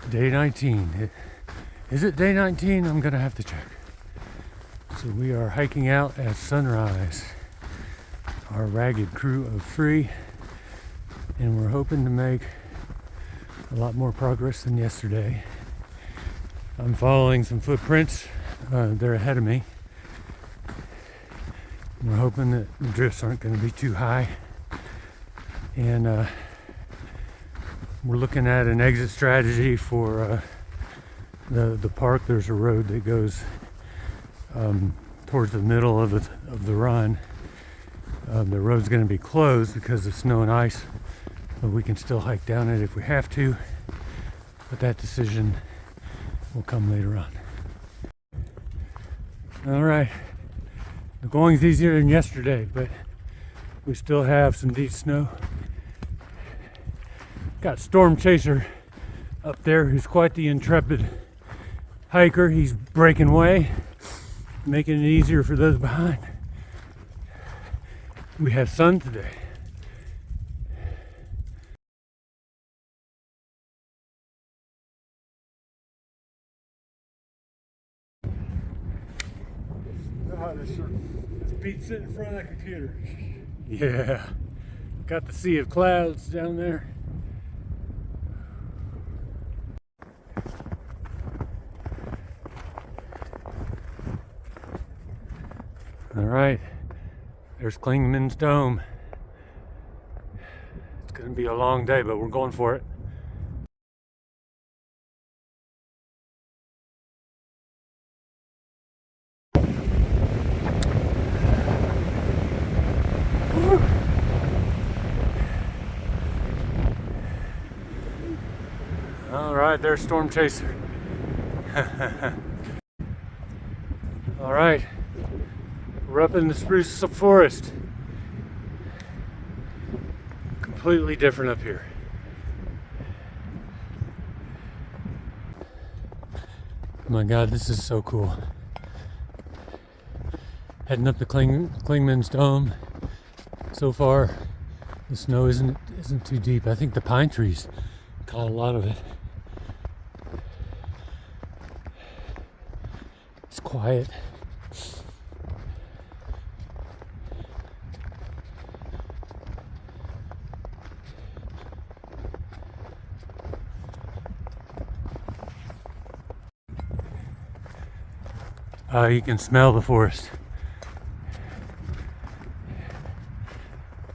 Day 19. Is it day 19? I'm gonna have to check. So we are hiking out at sunrise. Our ragged crew of 3, and we're hoping to make a lot more progress than yesterday. I'm following some footprints. They're ahead of me. We're hoping that the drifts aren't going to be too high. And we're looking at an exit strategy for the park. There's a road that goes towards the middle of the run. The road's going to be closed because of snow and ice, but we can still hike down it if we have to. But that decision will come later on. All right, the going's easier than yesterday, but we still have some deep snow. Got Storm Chaser up there, who's quite the intrepid hiker. He's breaking way, making it easier for those behind. We have sun today. This beats sitting in front of that computer. Yeah. Got the sea of clouds down there. All right. There's Klingman's Dome. It's going to be a long day, but we're going for it. All right, there's Storm Chaser. All right, we're up in the spruce forest. Completely different up here. Oh my God, this is so cool. Heading up the Klingman's Dome. So far, the snow isn't too deep. I think the pine trees caught a lot of it. It's quiet. You can smell the forest.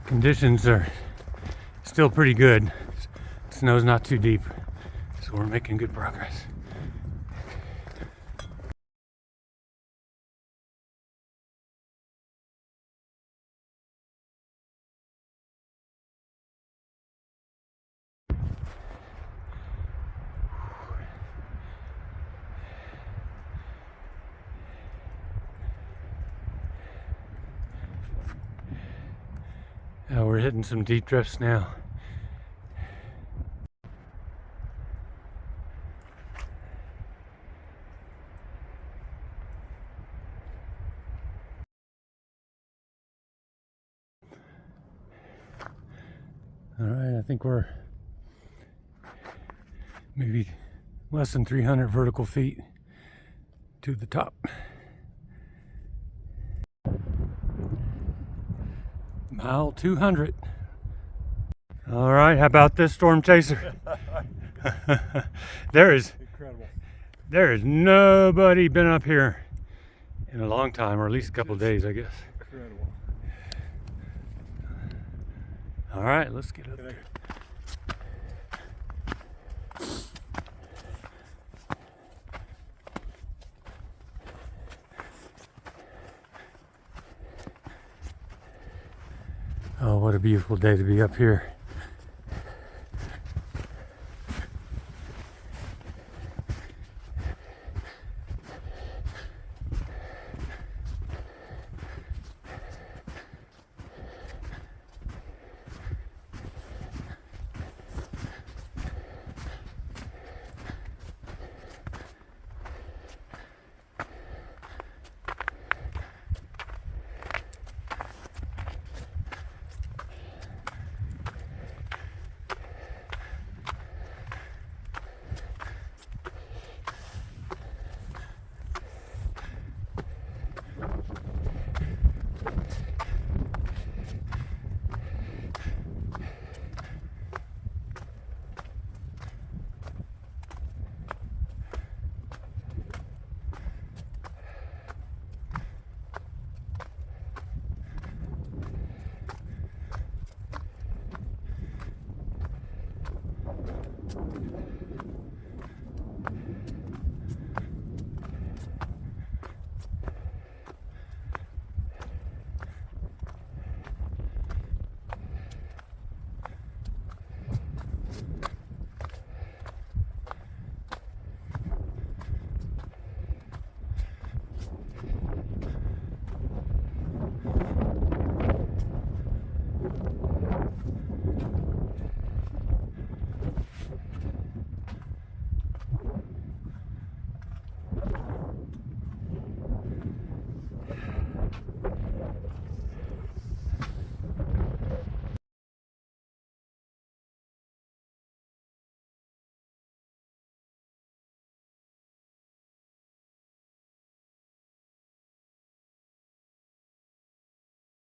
Conditions are still pretty good. Snow's not too deep, so we're making good progress. We're hitting some deep drifts now. All right, I think we're maybe less than 300 vertical feet to the top. Mile 200. All right, how about this, Storm Chaser? Incredible. There is nobody been up here in a long time, or at least a couple of days, I guess. Incredible. All right, let's get up there. Oh, what a beautiful day to be up here.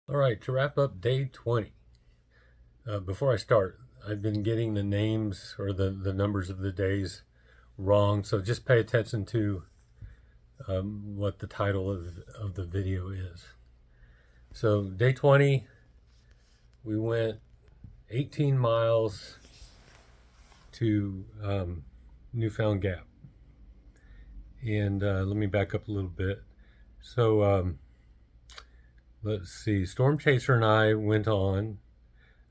All right, to wrap up day 20. Before I start, I've been getting the names or the numbers of the days wrong, so just pay attention to what the title of the video is. So day 20, we went 18 miles to Newfound Gap. And let me back up a little bit. So let's see, Storm Chaser and I went on.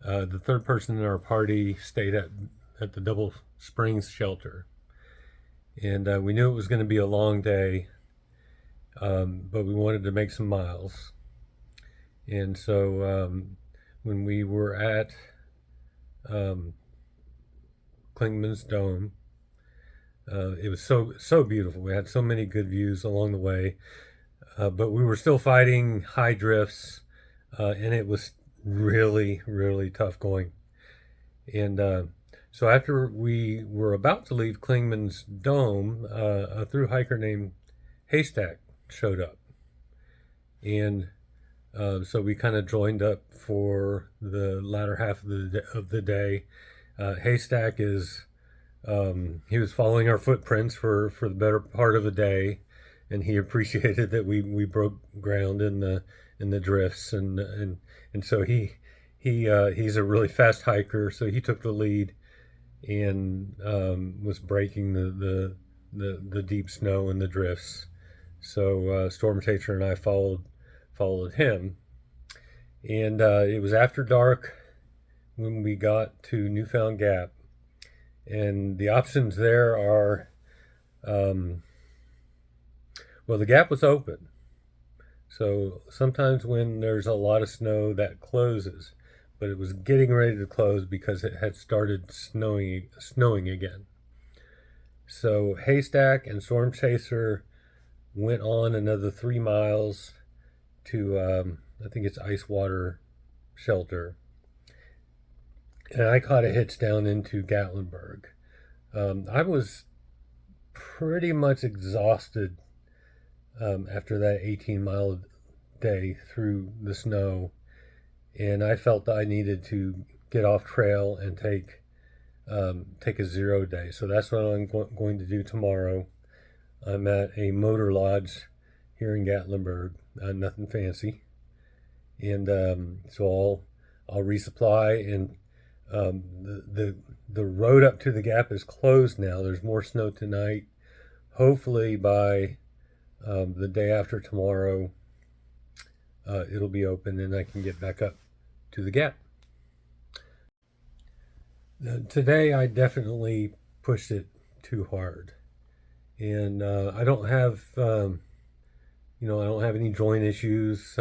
The third person in our party stayed at the Double Springs shelter. And we knew it was going to be a long day, but we wanted to make some miles. And so when we were at Clingman's Dome, it was so beautiful. We had so many good views along the way, but we were still fighting high drifts, and it was really tough going. And so after we were about to leave Clingman's Dome, a thru hiker named Haystack showed up, and so we kind of joined up for the latter half of the day. Haystack is he was following our footprints for the better part of the day, and he appreciated that we broke ground in the drifts, and so he's a really fast hiker, so he took the lead and was breaking the deep snow and the drifts. So Storm Chaser and I followed him, and it was after dark when we got to Newfound Gap. And the options there are, well, the gap was open. So sometimes when there's a lot of snow, that closes. But it was getting ready to close because it had started snowing again. So Haystack and Storm Chaser went on another 3 miles to, I think it's Icewater Shelter. And I caught a hitch down into Gatlinburg. I was pretty much exhausted after that 18-mile day through the snow, and I felt that I needed to get off trail and take a 0 day. So that's what I'm going to do tomorrow. I'm at a motor lodge here in Gatlinburg, nothing fancy, and so I'll resupply. And the road up to the gap is closed now. There's more snow tonight. Hopefully by the day after tomorrow, it'll be open and I can get back up to the gap. Today I definitely pushed it too hard, and I don't have I don't have any joint issues.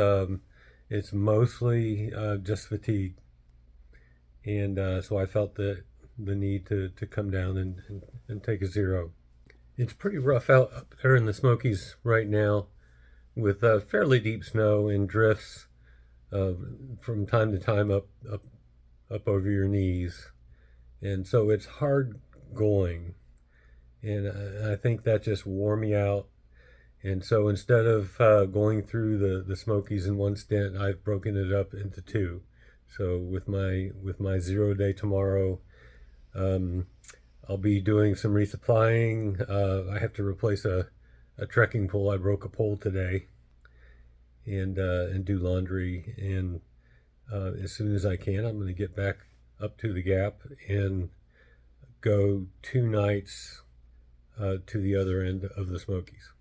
It's mostly just fatigue. And so I felt the need to come down and take a 0. It's pretty rough out up there in the Smokies right now, with fairly deep snow and drifts from time to time up over your knees. And so it's hard going. And I think that just wore me out. And so instead of going through the Smokies in one stint, I've broken it up into 2. So with my 0 day tomorrow, I'll be doing some resupplying. I have to replace a trekking pole. I broke a pole today, and do laundry. And as soon as I can, I'm going to get back up to the gap and go 2 nights to the other end of the Smokies.